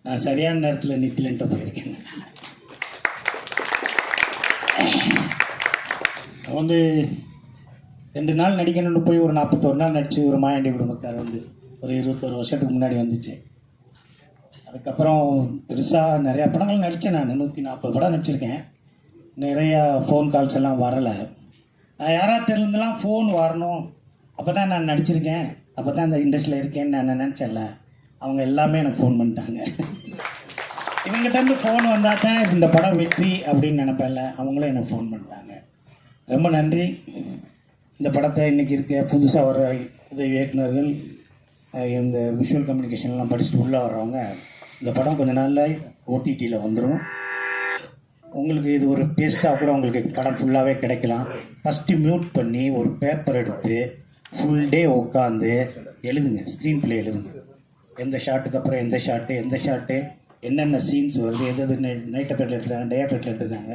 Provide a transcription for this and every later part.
நான் சரியான நேரத்தில் நித்திலன்ட்டு போயிருக்கேன். வந்து 2 நாள் நடிக்கணும்னு போய் ஒரு 41 நாள் நடித்து ஒரு மாயாண்டி குடும்பத்தார் வந்து ஒரு 21 வருஷத்துக்கு முன்னாடி வந்துச்சு. அதுக்கப்புறம் பெருசாக நிறையா படங்கள் நடித்தேன். நான் 140 படம் நடிச்சிருக்கேன். நிறையா ஃபோன் கால்ஸ் எல்லாம் வரலை. நான் யாராட்டிருந்தெல்லாம் ஃபோன் வரணும், அப்போ தான் நான் நடிச்சிருக்கேன், அப்போ தான் இந்த இண்டஸ்ட்ரியில் இருக்கேன்னு நான் நினச்சேன்ல, அவங்க எல்லாமே எனக்கு ஃபோன் பண்ணிட்டாங்க. இவங்ககிட்டருந்து ஃபோன் வந்தால் தான் இந்த படம் வெற்றி அப்படின்னு நினைப்பேன்ல, அவங்களும் எனக்கு ஃபோன் பண்ணிட்டாங்க. ரொம்ப நன்றி. இந்த படத்தை இன்றைக்கி இருக்க புதுசாக வர உதவி இயக்குநர்கள், இந்த விஷுவல் கம்யூனிகேஷன்லாம் படிச்சுட்டு உள்ளே வர்றவங்க, இந்த படம் கொஞ்ச நாளில் ஓடிடியில் வந்துடும். உங்களுக்கு இது ஒரு பேஸ்ட்டாக கூட உங்களுக்கு படம் ஃபுல்லாகவே கிடைக்கலாம். ஃபஸ்ட்டு மியூட் பண்ணி ஒரு பேப்பர் எடுத்து ஃபுல் டே உட்காந்து எழுதுங்க, ஸ்க்ரீன் ப்ளே எழுதுங்க. எந்த ஷாட்டுக்கு அப்புறம் எந்த ஷாட்டு என்னென்ன சீன்ஸ் வருது, எது நைட் எஃபெக்டில் எடுத்துருக்காங்க, டே எஃபெக்டில் எடுத்துருக்காங்க,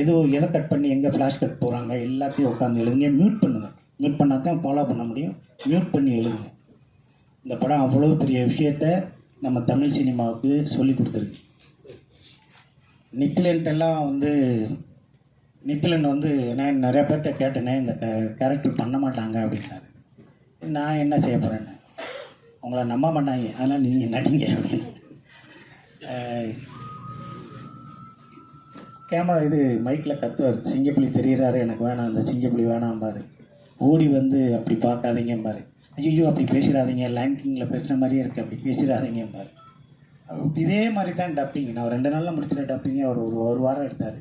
எதை கட் பண்ணி எங்கே ஃப்ளாஷ் கட் போகிறாங்க, எல்லாத்தையும் உட்காந்து எழுதுங்க. மியூட் பண்ணுங்கள். மியூட் பண்ணால் தான் ஃபாலோ பண்ண முடியும். மியூட் பண்ணி எழுதுங்க. இந்த படம் அவ்வளோ பெரிய விஷயத்தை நம்ம தமிழ் சினிமாவுக்கு சொல்லி கொடுத்துருக்கு. நித்திலன்ட்டெல்லாம் வந்து நித்திலன் வந்து நான் நிறையா பேர்கிட்ட கேட்டேனே, இந்த கேரக்டர் பண்ண மாட்டாங்க அப்படின்னாரு. நான் என்ன செய்ய போகிறேன்னு, அவங்கள நம்ப மாட்டாங்க, அதனால் நீங்கள் நடிங்க அப்படின்னு. கேமரா இது மைக்கில் கத்துவார், சிங்கப்புலி தெரிகிறாரு, எனக்கு வேணாம், அந்த சிங்கப்புலி வேணாம் பாரு, ஓடி வந்து அப்படி பார்க்காதீங்க பாரு, ஐயோ அப்படி பேசிடாதீங்க, லைன் கிங்கில் பேசுகிற மாதிரியே இருக்குது, அப்படி பேசிடாதீங்க பாரு. இதே மாதிரி தான் டப்பிங். நான் 2 நாளில் முடிச்சுட்டு டப்பிங்க அவர் ஒரு வாரம் எடுத்தார்.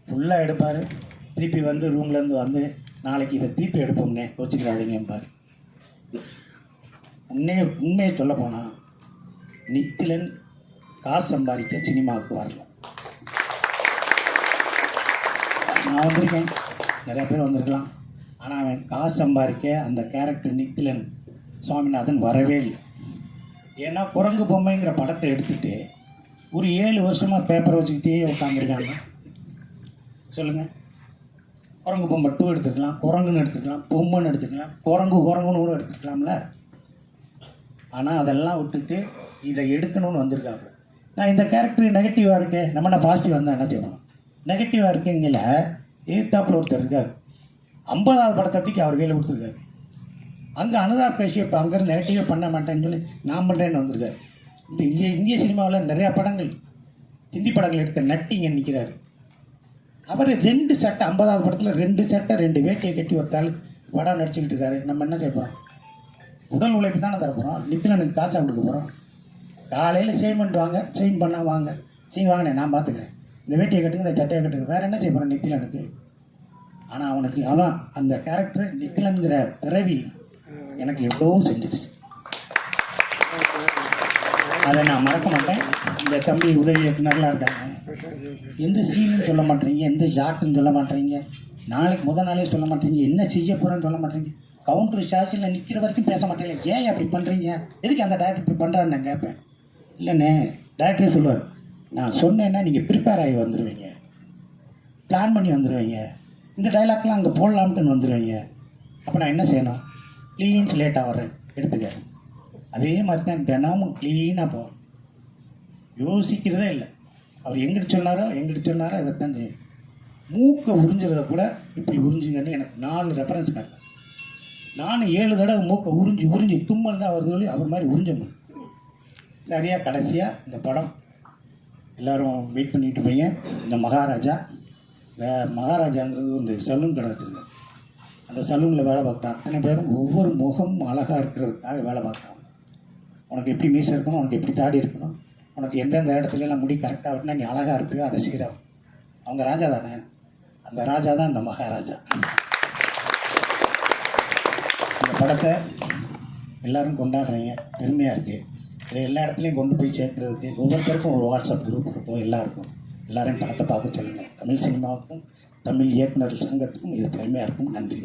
ஃபுல்லாக எடுப்பார். திருப்பி வந்து ரூம்லேருந்து வந்து நாளைக்கு இதை திருப்பி எடுப்போம்னே, கோச்சிக்கிறாதீங்க பாரு. உண்மையை சொல்ல போனால் நித்திலன் காசு சம்பாதிக்க சினிமாவுக்கு வரல. நான் வந்திருக்கேன், நிறையா பேர் வந்திருக்கலாம், ஆனால் அவன் காசு சம்பாதிக்க அந்த கேரக்டர் நித்திலன் சுவாமிநாதன் வரவே இல்லை. ஏன்னா குரங்கு பொம்மைங்கிற படத்தை எடுத்துகிட்டு ஒரு 7 வருஷமாக பேப்பரை வச்சுக்கிட்டே உட்காந்துருக்காங்க. சொல்லுங்கள், குரங்கு பொம்மை 2 எடுத்துக்கலாம், குரங்குன்னு எடுத்துக்கலாம், பொம்மைன்னு எடுத்துக்கலாம், குரங்குன்னு கூட எடுத்துக்கலாம்ல. ஆனால் அதெல்லாம் விட்டுட்டு இதை எடுக்கணும்னு வந்திருக்காங்க. நான் இந்த கேரக்டர் நெகட்டிவாக இருக்கேன், நம்ம என்ன பாசிட்டிவாக இருந்தால் என்ன செய்வோம்? நெகட்டிவாக இருக்கீங்கள எதிர்த்தாப்பில் ஒருத்தர் இருக்கார், 50வது படத்தை தூக்கி அவர் கையில் கொடுத்துருக்காரு. அங்கே அனுராக் கஷ்யப் அங்கேருந்து நெகட்டிவே பண்ண மாட்டேன்னு சொல்லி நான் பண்ணுறேன்னு வந்திருக்காரு. இந்த இந்திய சினிமாவில் நிறையா படங்கள், ஹிந்தி படங்கள் எடுத்த நட்டிங்க நிற்கிறாரு. அவர் 2 சட்டை 50வது படத்தில் 2 சட்டை 2 வேட்டியை கட்டி ஒருத்தாள் படம் நடிச்சுக்கிட்டு இருக்காரு. நம்ம என்ன செய்ய போகிறோம்? உடல் உழைப்பு தானே தரப்போகிறோம். நித்திலனுக்கு காசாக கொடுக்க போகிறோம். காலையில் சேவ் பண்ணிட்டு வாங்க, சேவ் பண்ணால் வாங்க, சரி வாங்கினேன் நான் பார்த்துக்கிறேன், இந்த வேட்டியை கட்டுங்க, இந்த சட்டையை கட்டுங்க, வேறு என்ன செய்ய போகிறோம் நித்திலனுக்கு? ஆனால் அவன் அந்த கேரக்டர் நித்திலனுங்கிற பிறவி எனக்கு எவ்வளோ செஞ்சிருச்சு, அதை நான் மறக்க மாட்டேன். இந்த தம்பி உதவி இயக்குனர்லாம் இருக்காங்க, எந்த சீனுன்னு சொல்ல மாட்டேறீங்க, எந்த ஷாட்டுன்னு சொல்ல மாட்டேறீங்க, நாளைக்கு முதல் நாளே சொல்ல மாட்டேறீங்க, என்ன செய்ய போகிறேன்னு சொல்ல மாட்டேறீங்க, கவுண்டர் ஷாட்ஸில் நிற்கிற வரைக்கும் பேச மாட்டேங்க, ஏன் அப்படி பண்ணுறீங்க, எதுக்கு அந்த டேரக்டர் இப்படி பண்ணுறான்னு நான் கேட்பேன். இல்லைண்ணே, டேரக்டரே சொல்லுவார், நான் சொன்னேன்னா நீங்கள் ப்ரிப்பேர் ஆகி வந்துடுவீங்க, பிளான் பண்ணி வந்துடுவீங்க, இந்த டைலாக்லாம் அங்கே போடலாம்ட்டுன்னு வந்துடுவீங்க. அப்போ நான் என்ன செய்யணும்? க்ளீன் ஸ்லேட்டாக வரேன் எடுத்துக்க. அதே மாதிரி தான் தினமும் க்ளீனாக போவேன், யோசிக்கிறதே இல்லை. அவர் எங்கிட்ட சொன்னாரோ இதைத்தான் செய்யும். மூக்கை உறிஞ்சிறத கூட இப்படி உறிஞ்சிங்கன்னு எனக்கு 4 ரெஃபரன்ஸ் காட்டேன். நானும் 7 தடவை மூக்கை உறிஞ்சி தும்மல் தான் வருது சொல்லி அவர் மாதிரி உறிஞ்ச முடியும். சரியாக கடைசியாக இந்த படம் எல்லோரும் வெயிட் பண்ணிட்டு போய் இந்த மகாராஜாங்கிறது ஒரு சலூன் கடை வச்சுருக்காரு. அந்த சலூனில் வேலை பார்க்குறான். அத்தனை பேரும் ஒவ்வொரு முகமும் அழகாக இருக்கிறதுக்காக வேலை பார்க்குறான். உனக்கு எப்படி மீசை இருக்கணும், உனக்கு எப்படி தாடி இருக்கணும், உனக்கு எந்தெந்த இடத்துலலாம் முடி கரெக்டாக விட்டுனா நீ அழகாக இருப்பியோ அதை செய்கிறான். அவங்க ராஜா தானே, அந்த ராஜா தான் இந்த மகாராஜா. இந்த படத்தை எல்லோரும் கொண்டாடுறீங்க, பெருமையாக இருக்குது. இதை எல்லா இடத்துலையும் கொண்டு போய் சேர்க்குறதுக்கு ஒவ்வொருத்தருக்கும் ஒரு வாட்ஸ்அப் குரூப் இருக்கும், எல்லாரையும் படத்தை பார்க்க சொல்லுங்கள். தமிழ் சினிமாவுக்கும் தமிழ் இயக்குநர்கள் சங்கத்துக்கும் இது பெருமையாக இருக்கும். நன்றி.